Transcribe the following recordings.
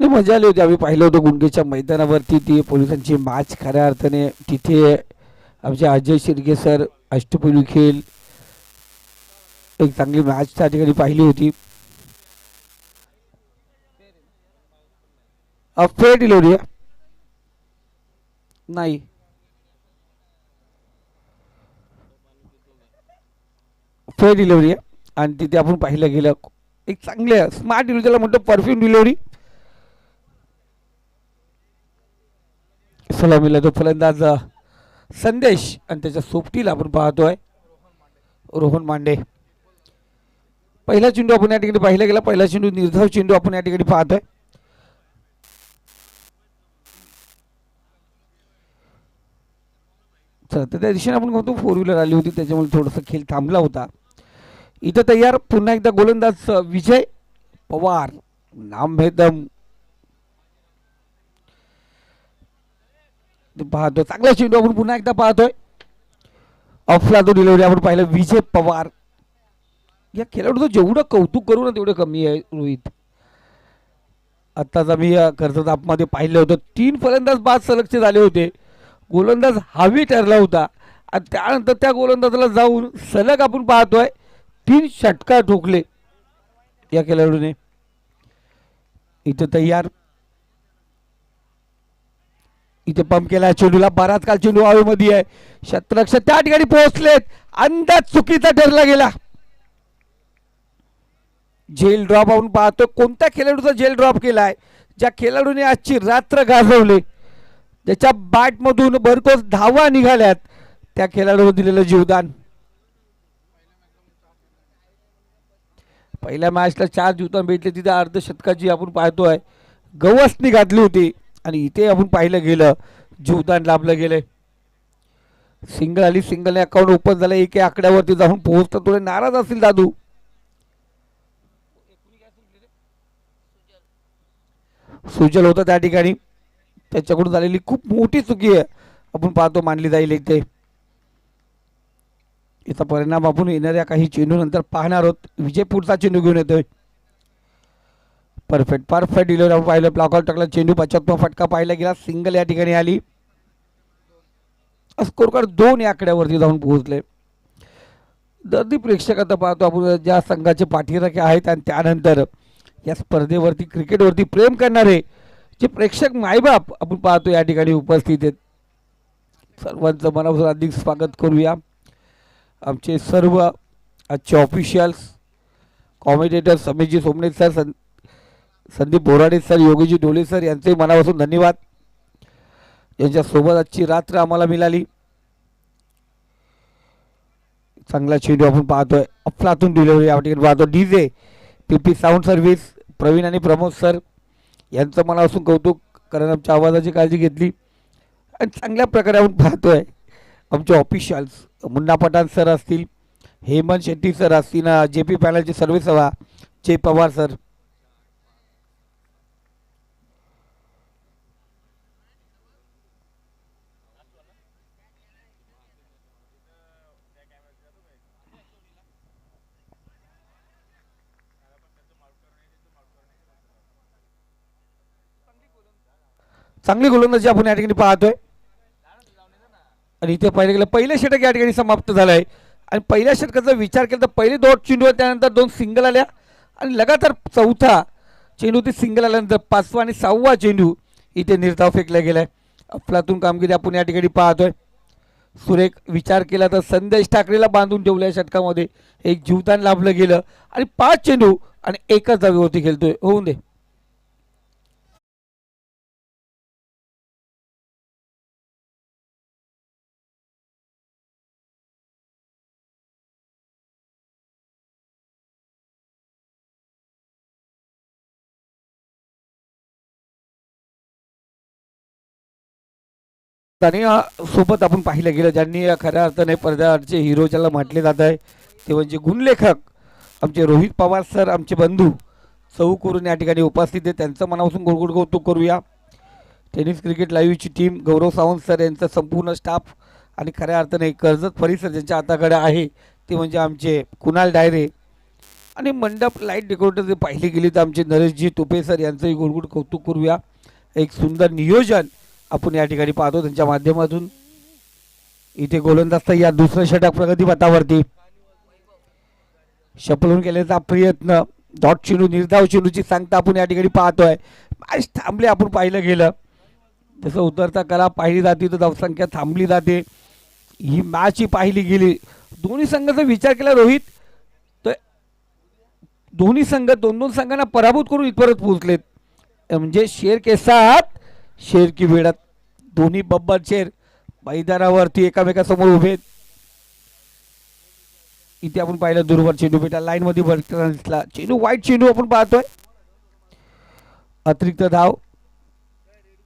मजा आली होती. आम्ही पाहिलं होतं गुंडकेच्या मैदानावरती ती पोलिसांची मॅच खऱ्या अर्थाने. तिथे आमचे अजय शिर्के सर अष्टपैलू खेळ एक चांगली मॅच त्या ठिकाणी पाहिली होती. फेअर डिलिव्हरी नाही, फेअर डिलिव्हरी आहे. आणि तिथे आपण पाहिलं गेलं एक चांगले स्मार्ट डिलिव्हरी, त्याला म्हणतो परफ्यूम डिलिव्हरी. सलामीला तो फलंदाज संदेश आणि त्याच्या सोबतीला आपण पाहतोय रोहन मांडे. पहिला चेंडू आपण या ठिकाणी पाहिला गेला. पहिला चेंडू निर्धाव चेंडू आपण या ठिकाणी पाहतोय. तर त्या दिशेने आपण म्हणतो फोर व्हीलर आली होती, त्याच्यामुळे थोडासा खेळ थांबला होता. इथं तयार पुन्हा एकदा गोलंदाज विजय पवार, नाम भेदम पाहतो. चांगला चेंडू आपण पुन्हा एकदा पाहतोय. ऑफला तो डिलिव्हरी आपण पाहिलं विजय पवार. या खेळाडूचं जेवढं कौतुक करू ना तेवढं कमी आहे रोहित. आत्ताच आम्ही कर्जत ॲपमध्ये पाहिलं होतं 3 फलंदाज बाद सलगचे झाले होते. गोलंदाज हावी ठरला होता आणि त्यानंतर त्या गोलंदाजाला जाऊन सलग आपण पाहतोय 3 षटकार ठोकले या खेळाडूने. इथं तयार, इथे पंप केला चेंडूला. बराच काल चेंडू हवेमध्ये आहे. शतरक्ष त्या ठिकाणी पोहोचलेत. अंदाज चुकीचा ठरला गेला. जेल ड्रॉप आपण पाहतो. कोणत्या खेळाडूचा जेल ड्रॉप केलाय? ज्या खेळाडूने आजची रात्र गाजवले, ज्याच्या बॅटमधून भरघोस धावा निघाल्यात, त्या खेळाडूला दिलेलं जीवदान. पहिल्या मॅचला 4 जीवदान भेटले. तिथे अर्धशतकाची आपण पाहतोय गवसनी घातली होती आणि इथे आपण पाहिलं गेलं जीवदान लाभलं गेलंय. सिंगल आली, सिंगलने अकाउंट ओपन झालं. एके आकड्यावरती जाऊन पोहोचता थोडे नाराज असतील दादू. सुजल होता त्या ठिकाणी, त्याच्याकडून झालेली खूप मोठी चुकी आहे आपण पाहतो मानली जाईल. इथे याचा परिणाम आपण येणाऱ्या काही चेंडू नंतर पाहणार आहोत. विजयपूरचा चेंडू घेऊन येतोय. परफेक्ट परफेक्ट डिलिव्हरी आपण पाहिलं. ब्लॉकआउट टाकला चेंडू. 75 फटका पाहिला गेला. सिंगल या ठिकाणी आली. स्कोर कार्ड 2 या आकड्यावरती जाऊन पोहोचले. दर्दी प्रेक्षक आता पाहतो आपण ज्या संघाचे पाठीराखे आहेत आणि त्यानंतर या स्पर्धेवरती क्रिकेटवरती प्रेम करणारे जे प्रेक्षक मायबाप आपण पाहतो या ठिकाणी उपस्थित आहेत. सर्वांचं मनापासून अधिक स्वागत करूया. आमचे सर्व आजचे ऑफिशियल्स, कॉमेडिएटर समीरजी सोमणे सर, संदीप बोराडे सर, योगीजी डोले सर यांचे मनापासून धन्यवाद. यांच्यासोबत आजची रात्र आम्हाला मिळाली. चांगला चेंडू आपण पाहतोय. अफलातून डिलिव्हरी या ठिकाणी पाहतो. डीजे पीपी साऊंड सर्व्हिस प्रवीण आणि प्रमोद सर यांचं मनापासून कौतुक, कारण आमच्या आवाजाची काळजी घेतली. आणि चांगल्या प्रकारे आपण पाहतोय आमचे ऑफिशियल्स मुन्ना पठाण सर असतील, हेमंत शेट्टी सर असतील, जे पी पॅनलचे सर्वे सभा जय पवार सर. चांगली गोलंदाजी आपण या ठिकाणी पाहतोय. आणि इथे पाहिलं गेलं पहिलं षटक या ठिकाणी समाप्त झालं आहे. आणि पहिल्या षटकाचा विचार केला तर पहिले 2 चेंडू, त्यानंतर 2 सिंगल आल्या आणि लगातार चौथा चेंडू ते सिंगल आल्यानंतर 5वा आणि 6वा चेंडू इथे निर्धाव फेकला गेलाय. अफलातून कामगिरी आपण या ठिकाणी पाहतोय. सुरेख विचार केला तर संदेश ठाकरेला बांधून ठेवल्या षटकामध्ये. एक जीवदान लाभलं गेलं आणि 5 चेंडू आणि एकच जागेवरती खेळतोय. होऊन दे. आणि सोबत आपण पाहिलं गेलं ज्यांनी खऱ्या अर्थाने पडद्यावरचे हिरो ज्याला म्हटले जात आहे ते म्हणजे गुणलेखक आमचे रोहित पवार सर, आमचे बंधू सौ करून या ठिकाणी उपस्थित आहे. त्यांचं मनापासून गोडगोड कौतुक करूया. टेनिस क्रिकेट लाईव्हची टीम, गौरव सावंत सर यांचा संपूर्ण स्टाफ आणि खऱ्या अर्थाने कर्जत परिसर ज्यांच्या हाताकडे आहे ते म्हणजे आमचे कुणाल डायरे, आणि मंडप लाईट डेकोरेटर जे पाहिले गेले तर आमचे नरेशजी तुपे सर यांचंही गोडगोड कौतुक करूया. एक सुंदर नियोजन आपण या ठिकाणी पाहतो त्यांच्या माध्यमातून. इथे गोलंदाज या दुसरं षटक प्रगती पथावरती शपलून केल्याचा प्रयत्न. डॉट चेंडू निर्धाव चेंडूची सांगता आपण या ठिकाणी पाहतोय. मॅच थांबले आपण पाहिलं गेलं तसं उतरता कला पाहिली जाते तर धावसंख्या थांबली जाते. ही मॅच ही पाहिली गेली. दोन्ही संघाचा विचार केला रोहित तर दोन्ही संघ दोन दोन संघांना पराभूत करून इथपर्यंत पोहोचलेत. म्हणजे शेर के साथ शेर की वेळात दोन्ही बब्बर शेर मैदानावरती एकामेकासमोर उभे. इथे आपण पाहिलं दुर्वर चेंडू बेटा लाईन मध्ये भरताना दिसला. चेंडू वाईट चेंडू आपण पाहतोय. अतिरिक्त धाव.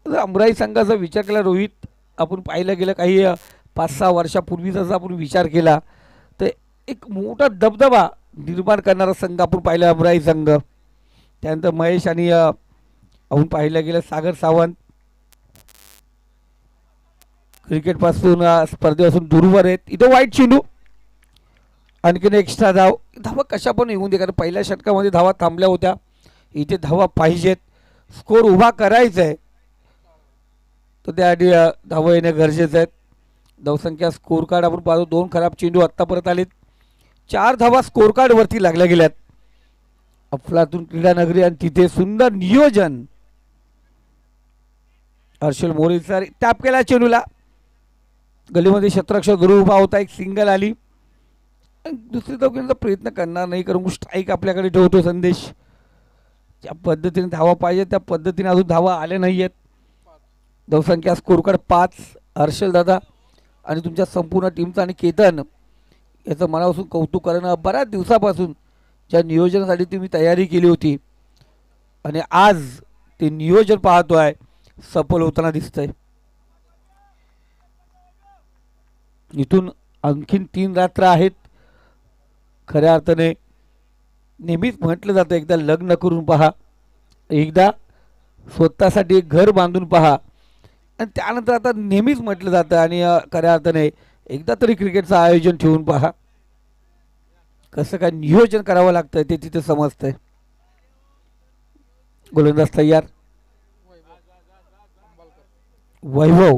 अमराई संघाचा विचार केला रोहित आपण पाहिलं गेलं काही 5-6 वर्षापूर्वीचा जर आपण विचार केला तर एक मोठा दबदबा निर्माण करणारा संघ आपण पाहिला अमराई संघ. त्यानंतर महेश आणि आपण पाहिलं गेलं सागर सावंत क्रिकेटपासून स्पर्धेपासून दूरवर आहेत. इथं वाईट चेंडू आणखीन एक्स्ट्रा धाव. धावा कशा पण येऊन दे कारण पहिल्या षटकामध्ये धावा थांबल्या होत्या. इथे धावा पाहिजेत. स्कोर उभा करायचा आहे तर त्यासाठी धावा येणे गरजेचं आहे. धावसंख्या स्कोर कार्ड आपण पाहतो 2 खराब चेंडू आत्ता परत आलेत. 4 धावा स्कोर कार्ड वरती लागल्या गेल्यात. अफलातून क्रीडा नगरी आणि तिथे सुंदर नियोजन. हर्षल मोरे सर टॅप केला चेंडूला. गलीमध्ये शतरक्ष गुरु उभा होता. एक सिंगल आली. दुसरी चौकीचा प्रयत्न करणार नाही कारण स्ट्राईक आपल्याकडे ठेवतो संदेश. ज्या पद्धतीने धावा पाहिजे त्या पद्धतीने अजून धावा आल्या नाही आहेत. धावसंख्या स्कोर कार्ड 5. हर्षल दादा आणि तुमच्या संपूर्ण टीमचा आणि केतन याचं मनापासून कौतुक करणं. बऱ्याच दिवसापासून ज्या नियोजनासाठी तुम्ही तयारी केली होती आणि आज ते नियोजन पाहतोय सफल होताना दिसतंय. इथून आणखीन 3 रात्र आहेत. खऱ्या अर्थाने नेहमीच म्हटलं जातं एकदा लग्न करून पहा, एकदा स्वतःसाठी एक घर बांधून पहा आणि त्यानंतर आता नेहमीच म्हटलं जातं आणि खऱ्या अर्थाने एकदा तरी क्रिकेटचं आयोजन ठेवून पहा. कसं काय नियोजन करावं लागतं ते तिथे समजतंय. गोलंदाज तयार. वैभव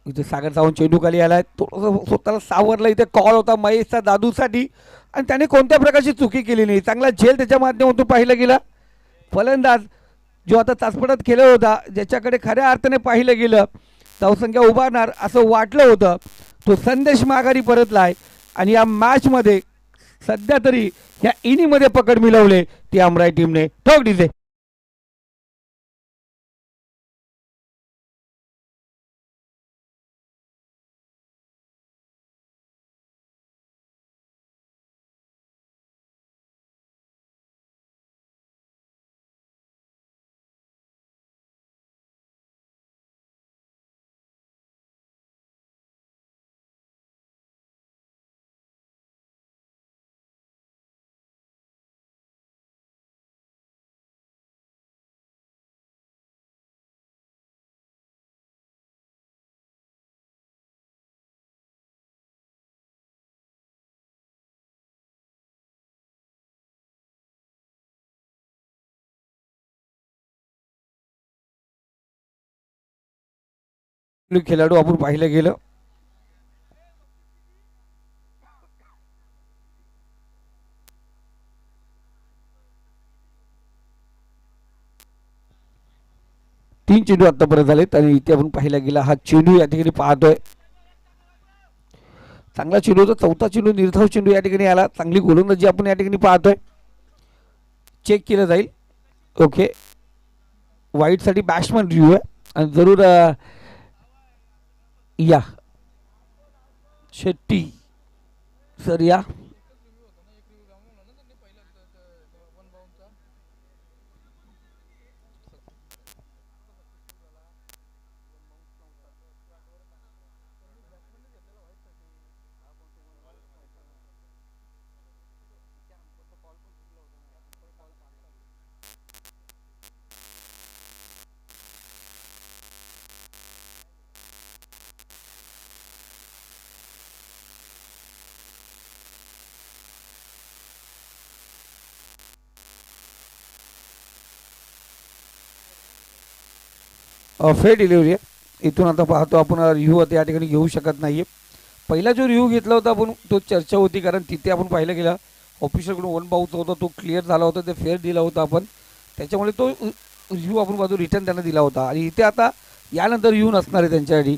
इथे सागर सावंत चेंडू खाली आलाय. थोडंसं स्वतःला सावरलं. इथे कॉल होता महेशचा दादूसाठी आणि त्याने कोणत्या प्रकारची चुकी केली नाही. चांगला झेल त्याच्या माध्यमातून पाहिलं गेलं. फलंदाज जो आता तासपटात खेळत होता ज्याच्याकडे खऱ्या अर्थाने पाहिलं गेलं धावसंख्या उभारणार असं वाटलं होतं तो संदेश माघारी परतलाय आणि या मॅचमध्ये सध्या तरी या इनिंगमध्ये पकड मिळवले ती अमराई टीमने. ठोक डीजे. खेळाडू आपण पाहिलं गेलं. तीन चेंडू आतापर्यंत झालेत आणि इथे आपण पाहिला गेला हा चेंडू या ठिकाणी पाहतोय. चांगला चेंडू होता. चौथा चेंडू निर्धाव चेंडू या ठिकाणी आला. चांगली गोलंदाजी आपण या ठिकाणी पाहतोय. चेक केलं जाईल. ओके वाईटसाठी बॅट्समन रिव्ह्यू आहे आणि जरूर या शेट्टी सर या. फेर डिलिव्हरी आहे. इथून आता पाहतो आपण रिव्ह्यू आता या ठिकाणी घेऊ शकत नाही आहे. पहिला जो रिव्ह्यू घेतला होता आपण तो चर्चा होती, कारण तिथे आपण पाहिलं गेला ऑफिसरकडून वन बाउट होता तो क्लिअर झाला होता, ते फेअर दिला होता आपण, त्याच्यामुळे तो रिव्ह्यू आपण बाजू रिटर्न त्यांना दिला होता. आणि इथे आता यानंतर रिव्ह्यू नसणार आहे त्यांच्यासाठी.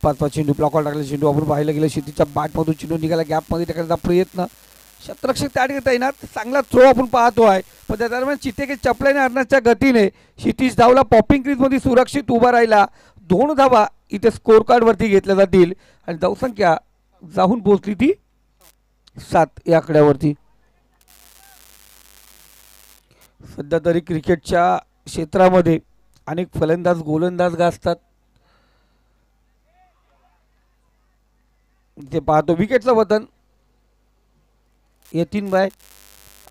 पाच पाच चेंडू ब्लॉकवर टाकले, चेंडू आपण पाहायला गेलं शेतीच्या बॅटमधून चेंडू निघाला, गॅपमध्ये टाकण्याचा प्रयत्न, शतरक्षक त्या ठिकाणी ना चांगला थ्रो आपण पाहतो आहे. पण त्या दरम्यान चितेके चपल्याने हरण्याच्या गतीने क्षितिज धावला पॉपिंग क्रीजमध्ये सुरक्षित उभा राहिला. 2 धावा इथे स्कोर कार्डवरती घेतल्या जातील आणि धावसंख्या जाऊन पोहोचली ती 7 या आकड्यावरती. सध्या तरी क्रिकेटच्या क्षेत्रामध्ये अनेक फलंदाज गोलंदाज गाजतात. इथे पाहतो विकेटचं वतन यतीन बाय.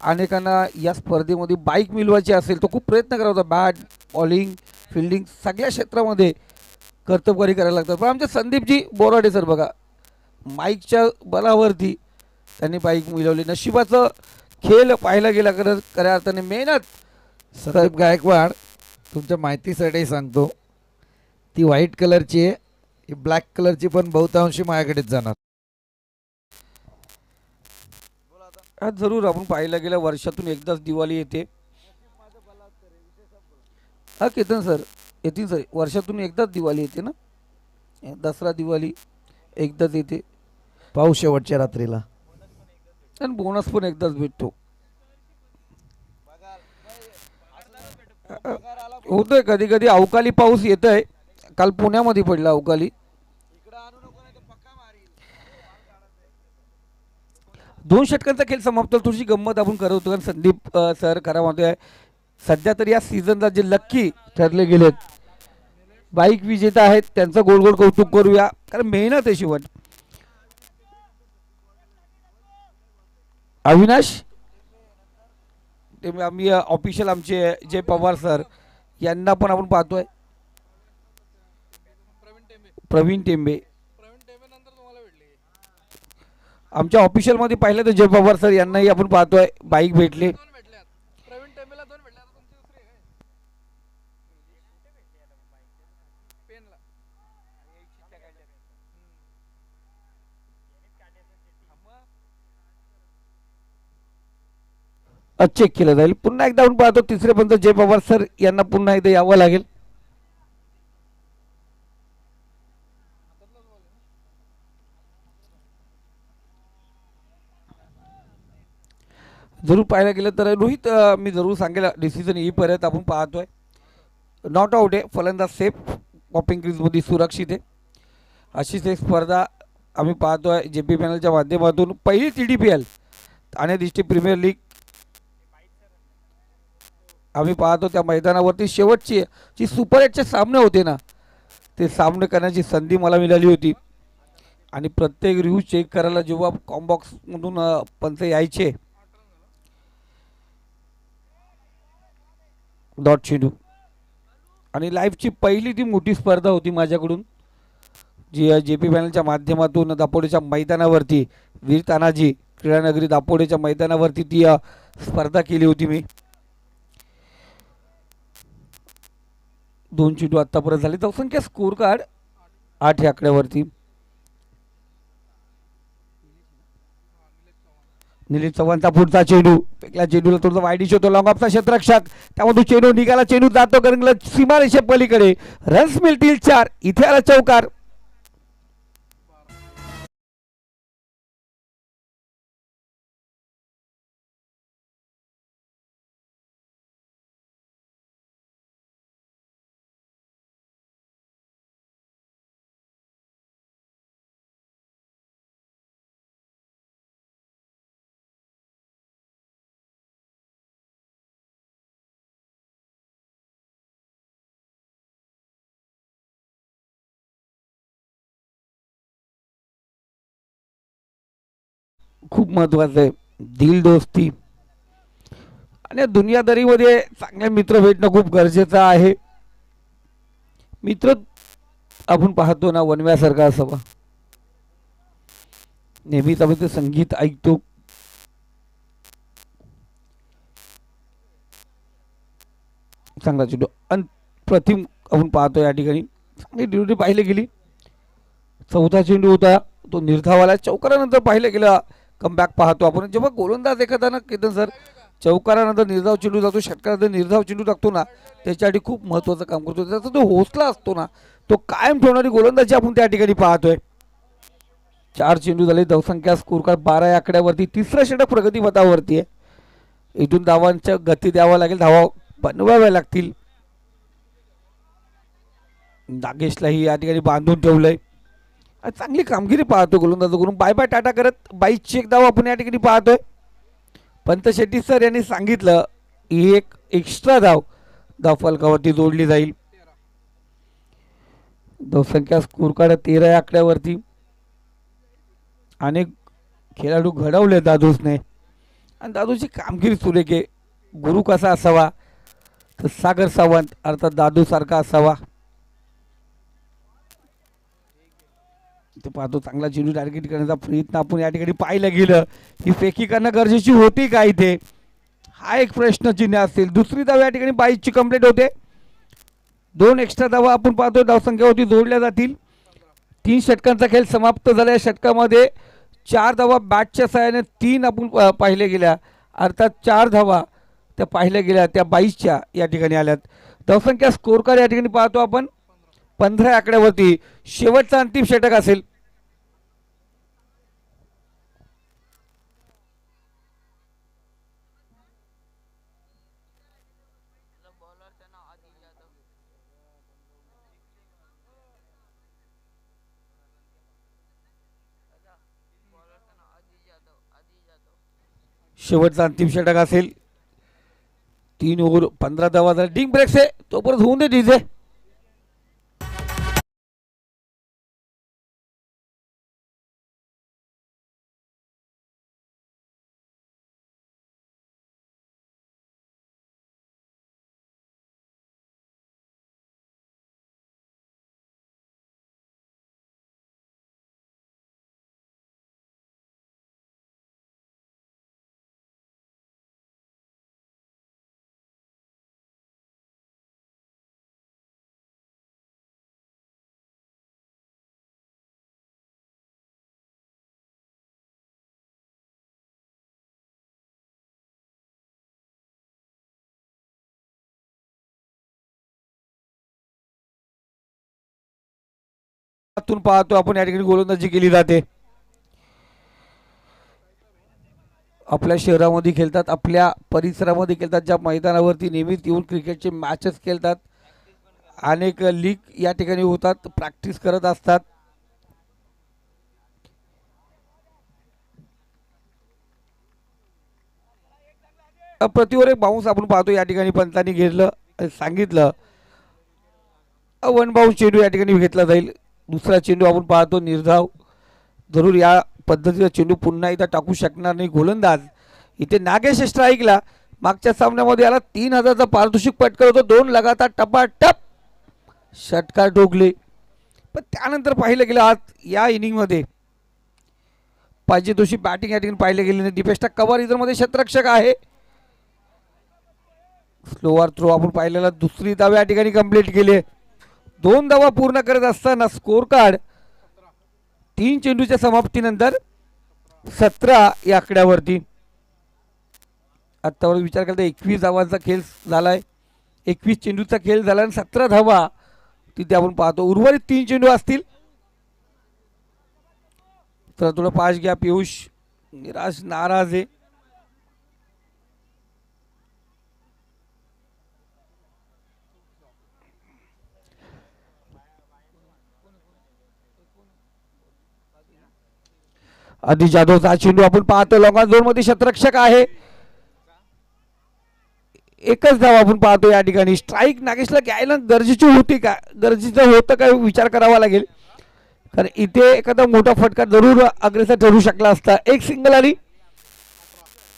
अनेकांना या स्पर्धेमध्ये बाईक मिळवायची असेल तो खूप प्रयत्न करत होता, बॅट बॉलिंग फिल्डिंग सगळ्या क्षेत्रामध्ये कर्तबगारी करायला लागतात. पण आमचे संदीपजी बोराडे सर बघा, माईकच्या बलावरती त्यांनी बाईक मिळवली. नशिबाचं खेळ पाहायला गेला, खऱ्या अर्थाने मेहनत. संदीप गायकवाड, तुमच्या माहितीसाठी सांगतो, ती व्हाईट कलरची आहे, ही ब्लॅक कलरची पण बहुतांशी माझ्याकडेच जाणार. आज जरूर आपण पाहायला गेलं वर्षातून एकदाच दिवाळी येते. हा केतन सर येतील सर, वर्षातून एकदाच दिवाळी येते ना, दसरा दिवाळी एकदाच येते. पाऊस शेवटच्या रात्रीला आणि बोनस पण एकदाच भेटतो. होतोय कधी कधी अवकाळी पाऊस येत आहे. काल पुण्यामध्ये पडला अवकाळी. 2 षटकांचा खेळ समाप्त. थोडीशी गंमत आपण करत होतो, कारण संदीप सर खरा म्हणतोय सध्या तरी या सीझनला जे लक्की ठरले गेलेत बाईक विजेता आहेत त्यांचं गोड गोड कौतुक करूया, कारण मेहनत आहे शेवट. अविनाश ते आम्ही ऑफिशियल आमचे जय पवार सर यांना पण आपण पाहतोय. प्रवीण टेंबे आमच्या ऑफिशियलमध्ये पाहिलं तर जय पवार सर यांनाही आपण पाहतोय बाईक भेटले. चेक केलं जाईल. पुन्हा एकदा आपण पाहतो तिसरे पंच जय पवार सर यांना पुन्हा एकदा यावं लागेल. जरूर पाहायला गेलं तर रोहित मी जरूर सांगेल डिसिजन येईपर्यंत आपण पाहतोय नॉट आउट आहे, फलंदाज सेफ, पॉपिंग क्रीजमध्ये सुरक्षित आहे. अशीच एक स्पर्धा आम्ही पाहतोय जे पी पॅनलच्या माध्यमातून. पहिली TDPL Thane district premier league आम्ही पाहतो. त्या मैदानावरती शेवटची जी सुपर 8चे सामने होते ना, ते सामने करण्याची संधी मला मिळाली होती. आणि प्रत्येक रिव्ह्यू चेक करायला जेव्हा कॉम्बॉक्समधून पंच यायचे, डॉट चेंडू आणि लाईव्हची पहिली ती मोठी स्पर्धा होती माझ्याकडून, जी जे पी पॅनलच्या माध्यमातून दापोडेच्या मैदानावरती वीर तानाजी क्रीडानगरी दापोडेच्या मैदानावरती ती स्पर्धा केली होती मी. 2 चेंडू आत्तापर्यंत झाले. धावसंख्या स्कोर कार्ड 8 या आकड्यावरती. निलेश चव्हाणचा पुढचा चेंडू, पेकला चेंडूला थोडा वाईडिश होतो, लॉंग ऑफचा क्षेत्ररक्षक, त्यामधून चेंडू निघाला, चेंडू जातो करंगला सीमारेषे पलीकडे. रन्स मिळतील 4. इथे आला चौकार. खूप महत्वाचं आहे दिल दोस्ती आणि दुनियादारीमध्ये चांगले मित्र भेटणं खूप गरजेचं आहे. मित्र आपण पाहतो ना वनव्यासारखा असावा. नेहमीच आपण ते संगीत ऐकतो, चांगला चेंडू अप्रतिम आपण पाहतो या ठिकाणी, चांगली ड्युटी पाहिली गेली. चौथा चेंडू होता तो निर्धावाला, चौकारानंतर पाहिलं गेलं कमबॅक पाहतो आपण. जेव्हा गोलंदाज एखादा ना केतन सर चौकारानंतर निर्धाव चेंडू जातो, षटकारानंतर निर्धाव चेंडू टाकतो ना, त्याच्यासाठी खूप महत्त्वाचं काम करतो. त्याचा जो हौसला असतो ना तो कायम ठेवणारी गोलंदाजी आपण त्या ठिकाणी पाहतोय. 4 चेंडू झाले, धावसंख्या स्कोर कार्ड 12 या आकड्यावरती. तिसरं षटक प्रगती पथावरती आहे. इथून धावांच्या गती द्यावा लागेल, धावा बनवाव्या लागतील. नागेशलाही या ठिकाणी बांधून ठेवलंय. चांगली कामगिरी पाहतो गोलंदाजाकडून. बाय बाय टाटा करत 22ची एक धाव आपण या ठिकाणी पाहतोय. पंत शेट्टी सर यांनी सांगितलं ही एक एक्स्ट्रा धाव फलकावरती जोडली जाईल. धावसंख्या स्कोर कार्ड 13 या आकड्यावरती. अनेक खेळाडू घडवले दादूसने आणि दादूची कामगिरी सुरेख आहे. गुरु कसा असावा तर सागर सावंत अर्थात दादू सारखा असावा. ते पाहतो चांगला चेंडू टार्गेट करण्याचा प्रयत्न आपण या ठिकाणी पाहिलं गेलं. ही फेकी करणं गरजेची होती का इथे, हा एक प्रश्नचिन्ह असेल. दुसरी धाव या ठिकाणी 22ची कंप्लीट होते. 2 एक्स्ट्रा धावा आपण पाहतो धावसंख्येवरती जोडल्या जातील. 3 षटकांचा खेळ समाप्त झाला. या षटकामध्ये 4 धावा बॅटच्या सहाय्याने 3 आपण पाहिल्या गेल्या, अर्थात 4 धावा त्या पाहिल्या गेल्या त्या 22च्या या ठिकाणी आल्यात. धावसंख्या स्कोर कार्ड या ठिकाणी पाहतो आपण 15 आकड्यावरती. शेवटचा अंतिम षटक असेल. शेवटचा अंतिम षटक असेल. 3 ओव्हर 15 धावा झाला. डिंग ब्रेक्स आहे तो परत होऊन दे डीजे. पाहतो आपण या ठिकाणी गोलंदाजी केली जाते. आपल्या शहरामध्ये खेळतात, आपल्या परिसरामध्ये खेळतात, ज्या मैदानावरती नेहमीच येऊन क्रिकेटचे मॅचेस खेळतात. अनेक लीग या ठिकाणी होतात, प्रॅक्टिस करत असतात. प्रतिवर एक बाउन्स आपण पाहतो या ठिकाणी पंतांनी घेतलं, सांगितलं वन बाउन्स चेंडू या ठिकाणी घेतला जाईल. दुसरा चेंडू आपण पाहतो निर्धाव. जरूर या पद्धतीचा चेंडू पुन्हा एकदा टाकू शकणार नाही गोलंदाज. इथे नागेश स्ट्राईकला. मागच्या सामन्यामध्ये याला 3000चा पारितोषिक पटकवलं होतं. 2 लगातार टपाटप षटकार ठोकले. पण त्यानंतर पाहिलं गेलं आज या इनिंगमध्ये पाहिजे तशी बॅटिंग या ठिकाणी पाहिलं गेली नाही. दीपेश कवर इधरमध्ये क्षेत्ररक्षक आहे. स्लोअर थ्रो आपण पाहिलेला. दुसरी धाव या ठिकाणी कंप्लीट केली. 2 धावा पूर्ण करत असताना स्कोर कार्ड 3 चेंडूच्या समाप्तीनंतर 17 या आकड्यावरती. आत्तावर विचार केला तर 21 धावांचा खेळ झालाय. 21 चेंडूचा खेळ झाला आणि 17 धावा तिथे आपण पाहतो. उर्वरित 3 चेंडू असतील तर थोडं पाच घ्या. पियुष निराश नाराज आहे. आधी जाधवचा चेंडू आपण पाहतो. लॉंग झोन मध्ये क्षेत्ररक्षक आहे. एकच धाव आपण पाहतो या ठिकाणी. स्ट्राईक नागेशला घ्यायला गरजेची होती का, गरजेचं होतं काय विचार करावा लागेल, कारण इथे एखादा मोठा फटका जरूर अग्रेसर ठरू शकला असता. एक सिंगल आली.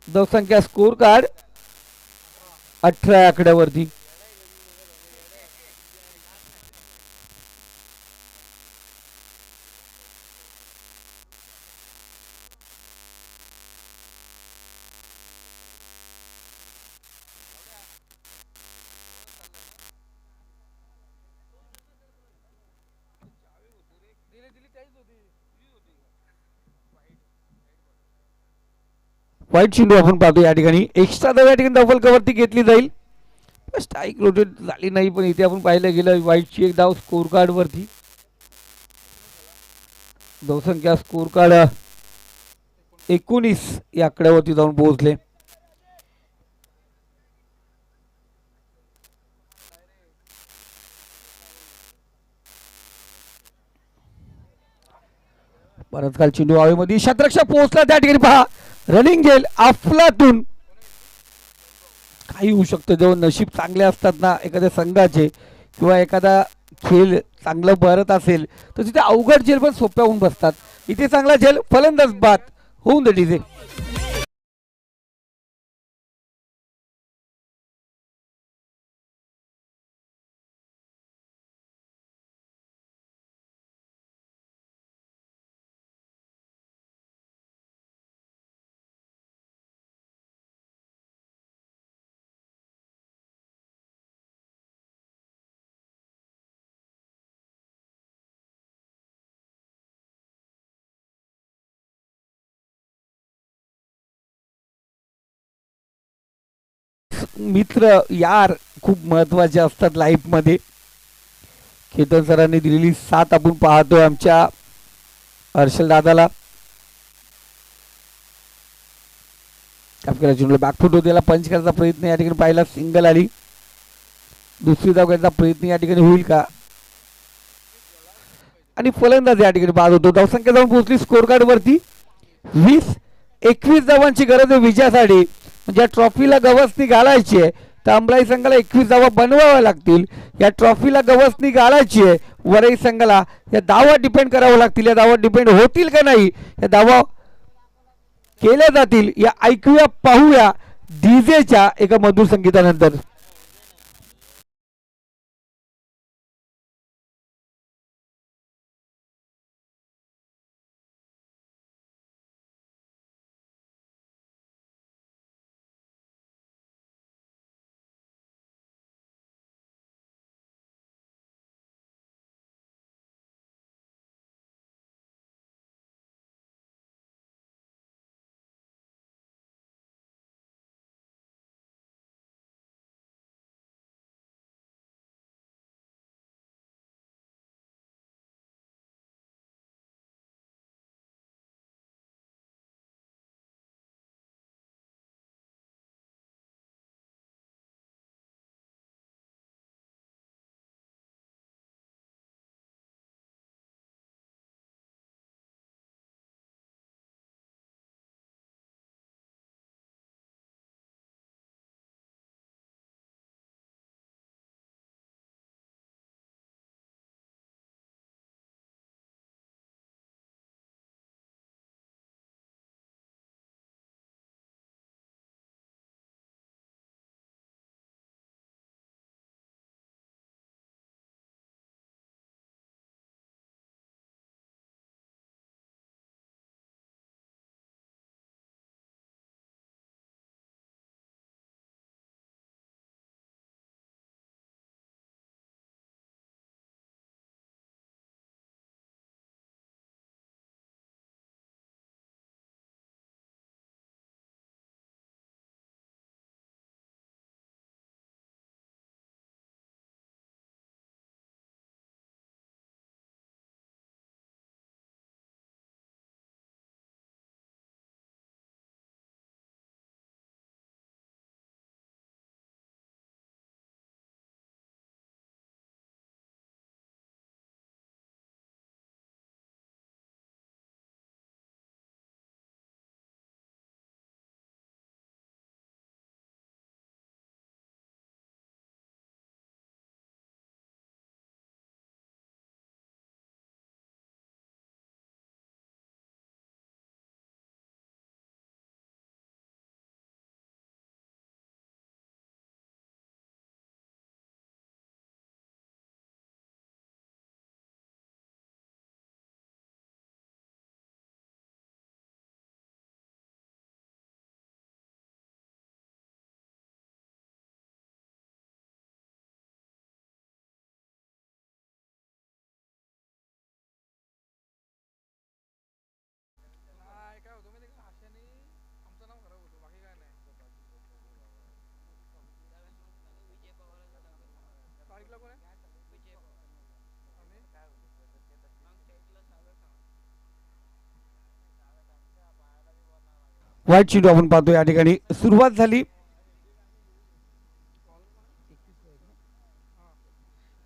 धावसंख्या स्कोर कार्ड 18 आकड्यावरती. व्हाईट चेंडू आपण पाहतो या ठिकाणी एक्स्ट्रा धाव या ठिकाणी डबल कव्हरती घेतली जाईल. स्ट्राईक रोटेट झाली नाही पण इथे आपण पाहिलं गेलं व्हाईटची एक धाव स्कोर कार्ड वरती. धावसंख्या स्कोर कार्ड 19 या आकड्यावरती जाऊन पोहोचले. परत काल चेंडू हवेमध्ये शतरक्षा पोहोचला त्या ठिकाणी पहा रनिंग गेल अफलातून. काही होऊ शकतं जेव्हा नशीब चांगले असतात ना एखाद्या संघाचे किंवा एखादा खेळ चांगलं भरत असेल तर तिथे अवघड झेल पण सोप्या होऊन बसतात. इथे चांगला झेल फलंदाज बाद होऊन दे डीजे. मित्र यार खूप महत्वाचे असतात लाईफ मध्ये. केतन सरांनी दिलेली साथ आपण पाहतोय आमच्या हर्षल दादाला. चेंडूला बॅकफूट होतेला पंच करायचा प्रयत्न या ठिकाणी पाहिला सिंगल आली. दुसरी धाव घ्यायचा प्रयत्न या ठिकाणी होईल का आणि फलंदाज या ठिकाणी बाद होतो. धावसंख्या जाऊन पोहोचली स्कोर कार्ड वरती 20-21 धावांची गरज आहे विजयासाठी. म्हणजे ट्रॉफीला गवसणी घालायची आहे तर अंबराई संघाला 21 धावा बनवाव्या लागतील. या ट्रॉफीला गवसणी घालायची आहे वरई संघाला या धावा डिपेंड करावं लागतील. या धावा डिपेंड होतील का नाही या धावा केल्या जातील या ऐकूया पाहूया डीजेच्या एका मधुर संगीतानंतर. वाईट चेंडू आपण पाहतो या ठिकाणी सुरुवात झाली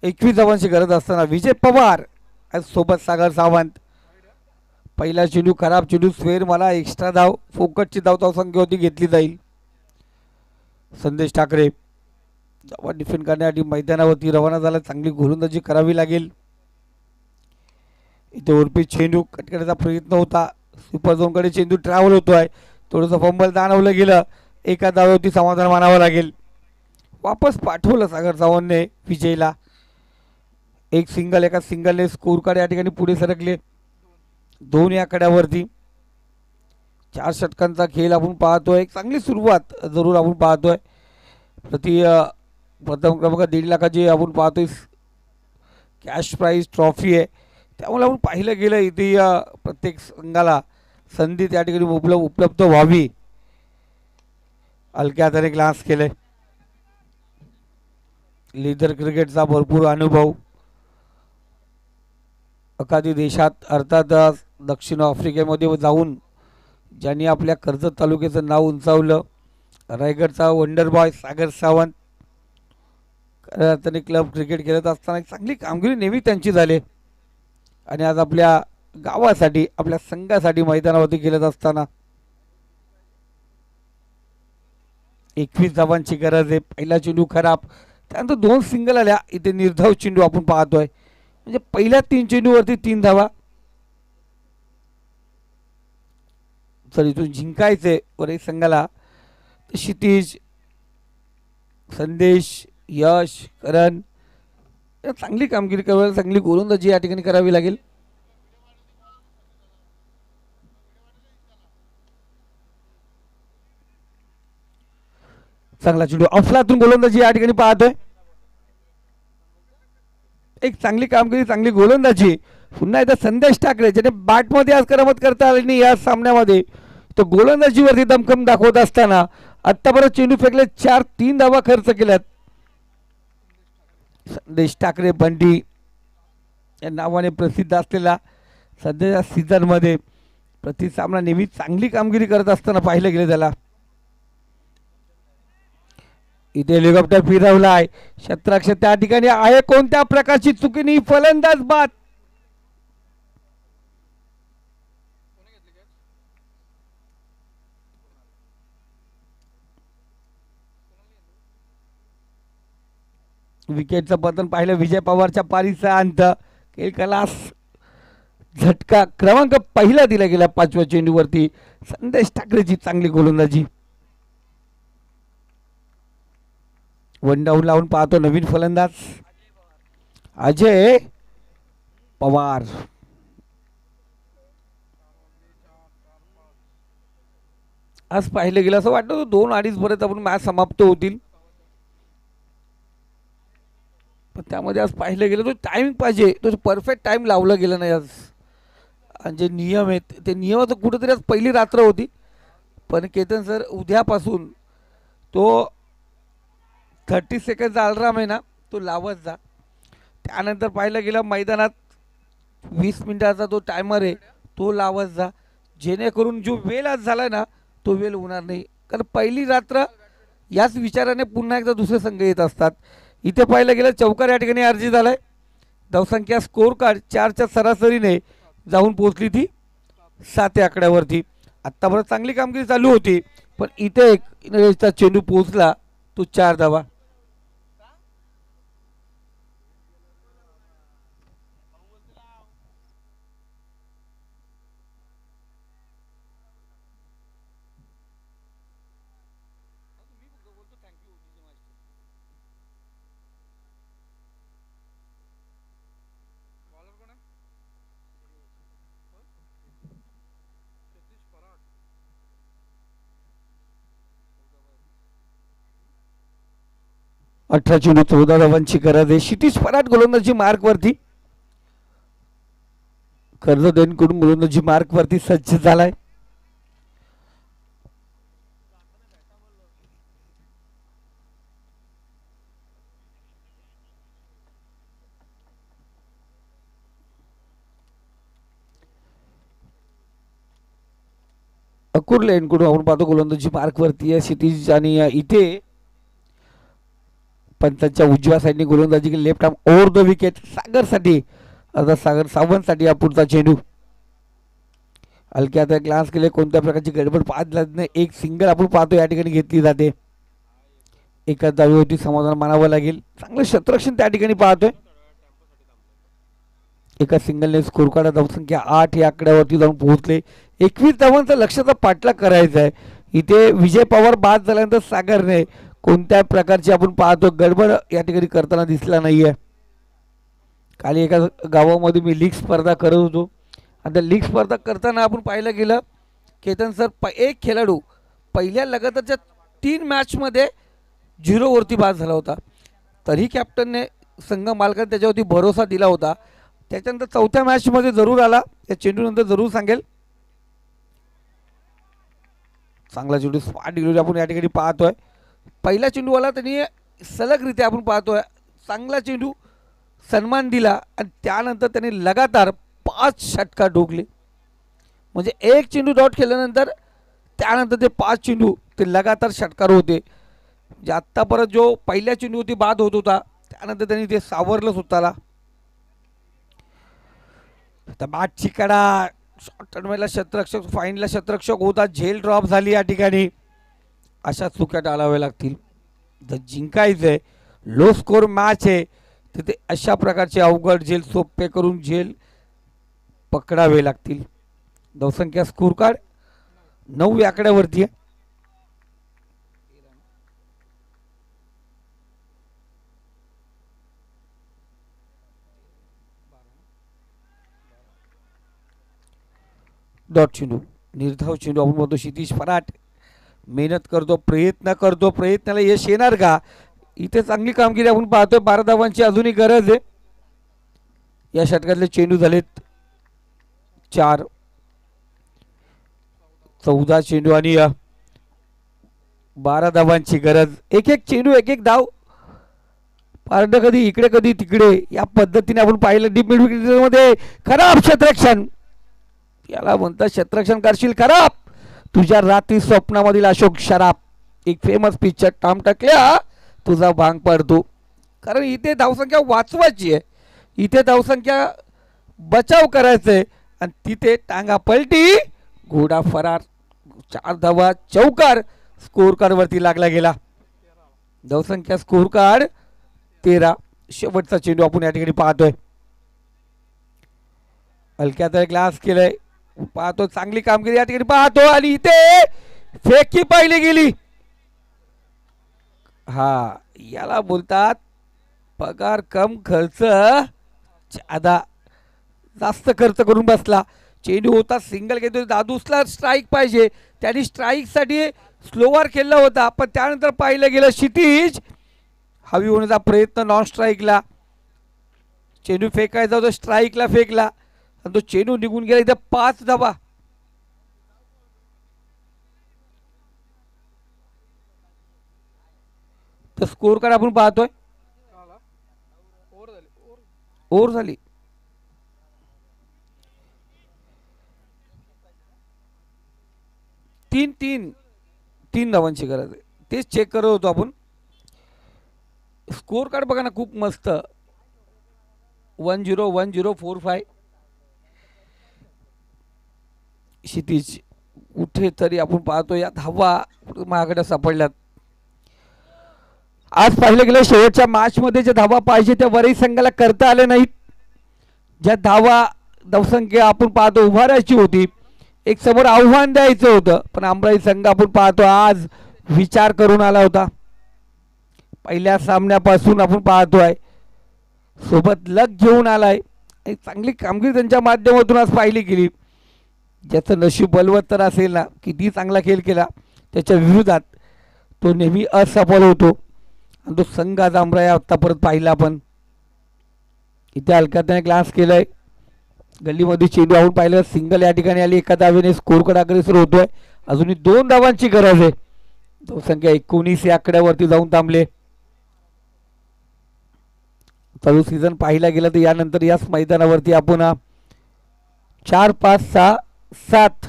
21 धावांची गरज असताना विजय पवार सोबत सागर सावंत पहिला चेंडू खराब चेंडू स्वेर मला एक्स्ट्रा धाव फोकटची धाव संख्या होती घेतली जाईल. संदेश ठाकरे धावा डिफेंड करण्यासाठी मैदानावरती रवाना झाला. चांगली गोलंदाजी करावी लागेल. इथे उर्फी चेंडू कट करण्याचा प्रयत्न होता. सुपर झोनकडे चेंडू ट्रॅव्हल होतोय. थोडंसं फंबल दानवलं गेलं. एका धावेवरती समाधान मानावं लागेल. वापस पाठवलं सागर सावंतने विजयला. एक सिंगल एका सिंगलने स्कोर कार्ड या ठिकाणी पुढे सरकले. 2 या कड्यावरती 4 षटकांचा खेळ आपण पाहतोय. एक चांगली सुरुवात जरूर आपण पाहतोय. प्रथम क्रमांक 1.5 लाखाची आपण पाहतोय कॅश प्राईज ट्रॉफी आहे. त्यामुळे आपण पाहिलं गेलं इथे प्रत्येक संघाला संधी त्या ठिकाणी उपलब्ध व्हावी. हलक्या हाताने ग्लास केले. लीडर क्रिकेटचा भरपूर अनुभव. एखादी देशात अर्थात दक्षिण आफ्रिकेमध्ये जाऊन ज्यांनी आपल्या कर्जत तालुक्याचं नाव उंचावलं. रायगडचा वंडर बॉय सागर सावंत त्यांनी क्लब क्रिकेट खेळत असताना एक चांगली कामगिरी नेहमी त्यांची झाली. आणि आज आपल्या गावासाठी आपल्या संघासाठी मैदानावरती खेळत असताना 21 धावांची गरज आहे. पहिला चेंडू खराब त्यानंतर 2 सिंगल आल्या. इथे निर्धाव चेंडू आपण पाहतोय. म्हणजे पहिल्या 3 चेंडूवरती 3 धावा. तर इथून जिंकायचे वरही संघाला. क्षितिज संदेश यश करण चांगली कामगिरी करावी. चांगली गोलंदाजी या ठिकाणी करावी लागेल. चांगला चेंडू अफलातून गोलंदाजी या ठिकाणी पाहतोय. एक चांगली कामगिरी चांगली गोलंदाजी. पुन्हा एकदा संदेश ठाकरे ज्याने बॅटमध्ये आज करामत करता आली नाही या सामन्यामध्ये तो गोलंदाजीवरती दमखम दाखवत असताना आत्तापर्यंत चेंडू फेकले 4-3 धावा खर्च केल्यात. संदेश ठाकरे बंडी या नावाने प्रसिद्ध असलेला सध्याच्या सीझनमध्ये प्रति सामना नेहमी चांगली कामगिरी करत असताना पाहिलं गेलं त्याला. इथे हेलिकॉप्टर फिरवलाय. शतराक्ष त्या ठिकाणी आहे. कोणत्या प्रकारची चुकीनी फलंदाज बाद. विकेटचं पतन पाहिलं. विजय पवारच्या पारीचा अंत. कलास झटका क्रमांक पहिला दिला गेला 5व्या चेंडूवरती. संदेश ठाकरेची चांगली गोलंदाजी. वन डाऊन लावून पाहतो नवीन फलंदाज अजय पवार. आज पाहिलं गेलं असं वाटतं 2-2.5 पर्यंत आपण मॅच समाप्त होतील. पण त्यामध्ये आज पाहिलं गेलं तो टायमिंग पाहिजे. तो परफेक्ट टाइम लावला गेला नाही आज. आणि जे नियम आहेत ते नियमाचं कुठेतरी आज पहिली रात्र होती. पण केतन सर उद्यापासून तो 30 सेकंडचा अलार्म आहे ना तो लावत जा. त्यानंतर पाहिलं गेलं मैदानात 20 मिनिटाचा तो टायमर आहे तो लावत जा. जेणेकरून जो वेळ आज झाला ना तो वेळ होणार नाही. कारण पहिली रात्र याच विचाराने पुन्हा एकदा दुसरे संघ येत असतात. इथे पाहिलं गेलं चौकार या ठिकाणी अर्जी झालाय. धावसंख्या स्कोर कार्ड 4च्या सरासरीने जाऊन पोहोचली ती 7 या आकड्यावरती. आत्तापर्यंत चांगली कामगिरी चालू होती पण इथे एक चेंडू पोहोचला तो 4 धावा. अठरा चेंडू 14 धावांची गरज आहे. क्षितिज पराट गोलंदाजी मार्कवरती. कर्जदेनकडून गोलंदाजी मार्कवरती सज्ज झालाय. अकुर्ले यांकडून आपण पाहतो गोलंदाजी मार्कवरती आहे क्षितिज आणि इथे पंचांच्या उजव्या साईडने गोलंदाजी केली left arm over the wicket सागरसाठी अर्थात सागर सावंतसाठी हा पुढचा चेंडू हलक्यात ग्लान्स केले कोणत्या प्रकारची गडबड पाहत नाही एक सिंगल आपण पाहतो या ठिकाणी घेतली जाते एका धावेवरती समाधान मानावं लागेल चांगलं क्षेत्ररक्षण त्या ठिकाणी पाहतोय एका सिंगलने स्कोर काढा धावसंख्या 8 या आकड्यावरती जाऊन पोहोचले 21 धावांचा लक्ष्याचा पाठलाग करायचा आहे इथे विजय पवार बाद झाल्यानंतर सागरने कोणत्या प्रकारची आपण पाहतो गडबड या ठिकाणी करताना दिसला नाहीये काली एका गावामध्ये मी लीग स्पर्धा करत होतो आणि त्या लीग स्पर्धा करताना आपण पाहिलं गेलं केतन सर एक खेळाडू पहिल्या लगातारच्या 3 मॅचमध्ये 0 वरती बाद झाला होता तरी कॅप्टनने संघ मालकाने त्याच्यावरती भरोसा दिला होता त्याच्यानंतर चौथ्या मॅचमध्ये जरूर आला या चेंडूनंतर जरूर सांगेल चांगला चेंडू स्पॉट डिलिव्हरी आपण या ठिकाणी पाहतोय पहिला चेंडूवाला त्यांनी सलगरित्या आपण पाहतोय चांगला चेंडू सन्मान दिला आणि त्यानंतर त्यांनी लगातार 5 षटकार ठोकले म्हणजे एक चेंडू डॉट केल्यानंतर त्यानंतर ते 5 चेंडू ते लगातार षटकार होते म्हणजे आत्तापर्यंत जो पहिल्या चेंडूवरती बाद होत होता त्यानंतर त्यांनी ते सावरलं स्वतःला तर बॅटची कडा शॉर्ट टर्मेला क्षेत्ररक्षक फाईनला क्षेत्ररक्षक होता झेल ड्रॉप झाली या ठिकाणी अशा चुक्या टाळाव्या लागतील जर जिंकायचं आहे लो स्कोर मॅच आहे तिथे अशा प्रकारचे अवघड झेल सोपे करून झेल पकडावे लागतील धावसंख्या स्कोर कार्ड 9 या आकड्यावरती आहे डॉट चेंडू निर्धाव चेंडू आपण म्हणतो क्षितिज फराट मेहनत करतो प्रयत्नाला यश येणार का इथे चांगली कामगिरी आपण पाहतोय 12 धावांची अजूनही गरज आहे या षटकातले चेंडू झालेत 4 14 चेंडू आणि 12 धावांची गरज एक चेंडू एक धाव पारड कधी इकडे कधी तिकडे या पद्धतीने आपण पाहिलं डीप मिड विकेटमध्ये खराब क्षेत्ररक्षण याला म्हणतात क्षेत्ररक्षण करशील खराब तुझ्या रात्री स्वप्नामधील अशोक शराब एक फेमस पिक्चर टाम टाकल्या तुझा भांग पडतो कारण इथे धावसंख्या वाचवायची आहे इथे धावसंख्या बचाव करायचं आहे आणि तिथे टांगा पलटी घोडा फरार 4 धावा चौकार स्कोर कार्ड वरती लागला गेला धावसंख्या स्कोर कार्ड 13 शेवटचा चेंडू आपण या ठिकाणी पाहतोय हलक्यात ग्लास केलंय पाहतो चांगली कामगिरी या ठिकाणी पाहतो आणि इथे फेकी पाहिली गेली हा याला बोलतात पगार कम खर्च ज्यादा जास्त खर्च करून बसला चेंडू होता सिंगल घेतो दादूसला स्ट्राईक पाहिजे त्यांनी स्ट्राईक साठी स्लोवर खेळला होता पण त्यानंतर पाहिलं गेलं क्षितिज हवी होण्याचा प्रयत्न नॉन स्ट्राईकला चेंडू फेकायचा होता स्ट्राईकला फेकला आणि तो चेंडू निघून गेला इथे 5 धावा तर स्कोर कार्ड आपण पाहतोय ओव्हर झाली तीन धावांची गरज आहे तेच चेक करत होतो आपण स्कोर कार्ड बघा ना खूप मस्त 101045 क्षितिज कुठे तरी आपण पाहतो या धावा महागड्या सापडल्यात आज पाहिलं गेलं शेवटच्या मॅच मध्ये जे धावा पाहिजे त्या वरही संघाला करता आले नाहीत ज्या धावा धावसंख्या आपण पाहतो उभारायची होती एक समोर आव्हान द्यायचं होतं पण अमराई संघ आपण पाहतो आज विचार करून आला होता पहिल्या सामन्यापासून आपण पाहतोय सोबत लक घेऊन आलाय चांगली कामगिरी त्यांच्या माध्यमातून आज पाहिली गेली ज्याचं नशीब बलवत्तर असेल ना किती चांगला खेळ केला त्याच्या विरोधात तो नेहमी असफल होतो आणि तो संघ आज अमराई आत्ता परत पाहिला आपण इथे हलक्यात ग्लास केलाय गल्लीमध्ये चेंडू आपण पाहिलं सिंगल या ठिकाणी आली एका धावेने स्कोर कडे अग्रेसर होतोय अजूनही 2 धावांची गरज आहे धावसंख्या 19 या आकड्यावरती जाऊन थांबले चालू सीझन पाहिला गेला तर यानंतर याच मैदानावरती आपण 4 5 6 7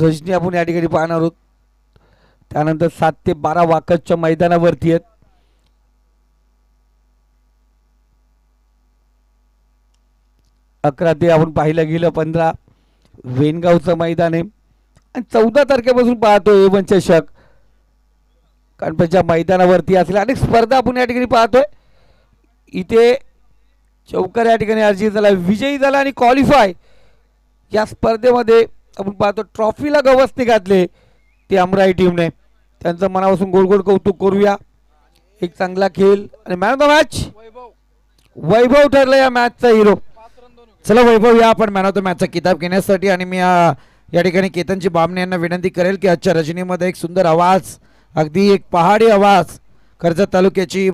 रजनी आपण या ठिकाणी पाहणार आहोत. त्यानंतर 7 ते 12 वाकदच्या मैदानावरती आहेत. अकरा ते आपण पाहिलं गेलं 15 वेनगावचं मैदान आहे. आणि 14 तारखेपासून पाहतो A1 चषक गणपतीच्या मैदानावरती असल्या अनेक स्पर्धा आपण या ठिकाणी पाहतोय. इथे चौकार या ठिकाणी अर्जित झाला, विजयी झाला आणि क्वालिफाय या स्पर्धेमध्ये आपण पाहतो ट्रॉफीला गवसणी घातले ते अमराई टीमने. त्यांचं मनापासून गोड गोड कौतुक करूया. एक चांगला खेळ आणि मॅन ऑफ द मॅच वैभव ठरला या मॅचचा हिरो. चला वैभव या आपण मॅन ऑफ द मॅचचा किताब घेण्यासाठी. आणि मी या ठिकाणी केतनजी बामणे यांना विनंती करेल की आजच्या रजनीमध्ये एक सुंदर आवाज, अगदी एक पहाडी आवाज कर्जत तालुक्याची